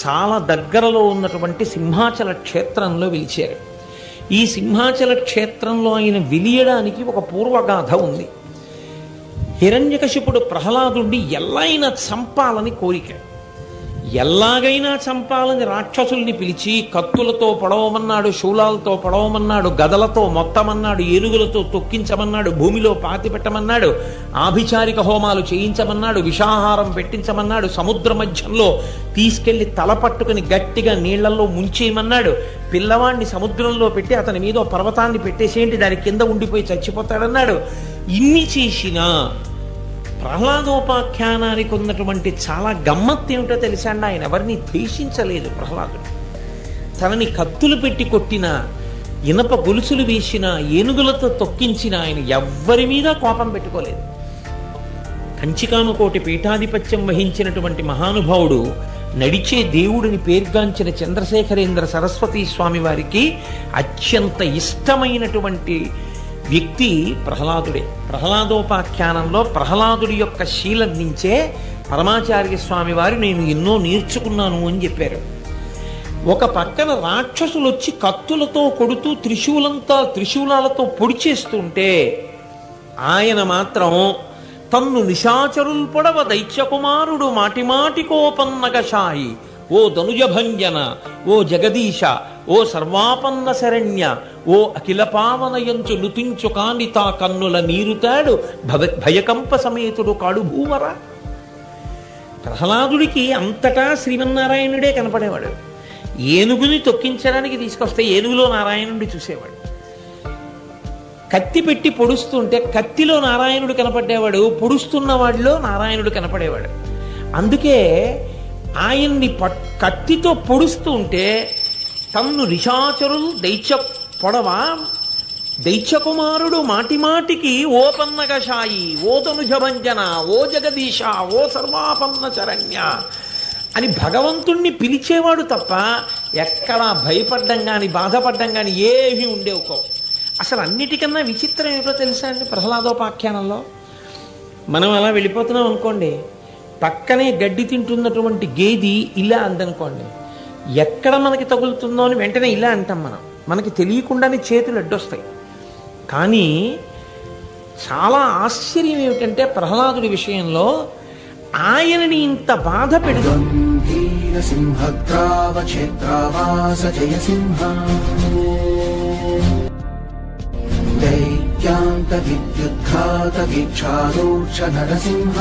చాలా దగ్గరలో ఉన్నటువంటి సింహాచల క్షేత్రంలో వెలిచారు. ఈ సింహాచల క్షేత్రంలో ఆయన వెలియడానికి ఒక పూర్వగాథ ఉంది. హిరణ్యకశిపుడు ప్రహ్లాదుడిని ఎల్లైనా చంపాలని కోరిక. ఎల్లాగైనా చంపాలని రాక్షసుల్ని పిలిచి కత్తులతో పొడవమన్నాడు, శూలాలతో పొడవమన్నాడు, గదలతో మొత్తమన్నాడు, ఏనుగులతో తొక్కించమన్నాడు, భూమిలో పాతిపెట్టమన్నాడు, ఆభిచారిక హోమాలు చేయించమన్నాడు, విషాహారం పెట్టించమన్నాడు, సముద్ర మధ్యంలో తీసుకెళ్లి తల పట్టుకుని గట్టిగా నీళ్లలో ముంచేయమన్నాడు, పిల్లవాడిని సముద్రంలో పెట్టి అతని మీద పర్వతాన్ని పెట్టేసేంటి, దాని కింద ఉండిపోయి చచ్చిపోతాడన్నాడు. ఇన్ని చేసినా ప్రహ్లాదోపాఖ్యానానికి ఉన్నటువంటి చాలా గమ్మత్తు ఏమిటో తెలుసా అండి, ఆయన ఎవరిని ద్వేషించలేదు. ప్రహ్లాదుడు తనని కత్తులు పెట్టి కొట్టిన, ఇనప గొలుసులు వేసిన, ఏనుగులతో తొక్కించిన ఆయన ఎవ్వరి మీద కోపం పెట్టుకోలేదు. కంచికామకోటి పీఠాధిపత్యం వహించినటువంటి మహానుభావుడు, నడిచే దేవుడిని పేర్గాంచిన చంద్రశేఖరేంద్ర సరస్వతీ స్వామి వారికి అత్యంత ఇష్టమైనటువంటి వ్యక్తి ప్రహ్లాదుడే. ప్రహ్లాదోపాఖ్యానంలో ప్రహ్లాదుడి యొక్క శీలం నుంచే పరమాచార్య స్వామి వారు నేను ఎన్నో నేర్చుకున్నాను అని చెప్పారు. ఒక పక్కన రాక్షసులు వచ్చి కత్తులతో కొడుతూ త్రిశూలాలతో పొడి చేస్తుంటే ఆయన మాత్రం తన్ను నిశాచరుల్ పొడవ దైత్యకుమారుడు మాటిమాటికోపన్నగశాయి, ఓ ధనుజభంజన, ఓ జగదీశ, ఓ సర్వాపన్న శరణ్య, ఓ అఖిల పావనయంచు నుతించు కానితా కన్నుల నీరుతాడు భయకంప సమేతుడు కాడు భూవర. ప్రహ్లాదుడికి అంతటా శ్రీమన్నారాయణుడే కనపడేవాడు. ఏనుగుని తొక్కించడానికి తీసుకొస్తే ఏనుగులో నారాయణుడి చూసేవాడు. కత్తి పెట్టి పొడుస్తుంటే కత్తిలో నారాయణుడు కనపడేవాడు, పొడుస్తున్న వాడిలో నారాయణుడు కనపడేవాడు. అందుకే ఆయన్ని కత్తితో పొడుస్తూ ఉంటే తన్ను నిశాచరులు దైత్యకుమారుడు మాటిమాటికి ఓ పన్నగశాయి, ఓ తనుజభంజన, ఓ జగదీశ, ఓ సర్వాపన్న శరణ్య అని భగవంతుణ్ణి పిలిచేవాడు తప్ప ఎక్కడా భయపడ్డం కానీ బాధపడ్డం కానీ ఏమీ ఉండేవుకో. అసలు అన్నిటికన్నా విచిత్రం ఏమిటో తెలుసా అండి, ప్రహ్లాదోపాఖ్యానంలో మనం అలా వెళ్ళిపోతున్నాం అనుకోండి, పక్కనే గడ్డి తింటున్నటువంటి గేది ఇలా అందనుకోండి, ఎక్కడ మనకి తగులుతుందో అని వెంటనే ఇలా అంటాం మనం, మనకి తెలియకుండానే చేతులు అడ్డొస్తాయి. కానీ చాలా ఆశ్చర్యం ఏమిటంటే ప్రహ్లాదుడి విషయంలో ఆయనని ఇంత బాధ పెడుతూ దైత్యాంత విద్యుద్ఘాత వీక్షాదోక్ష నరసింహ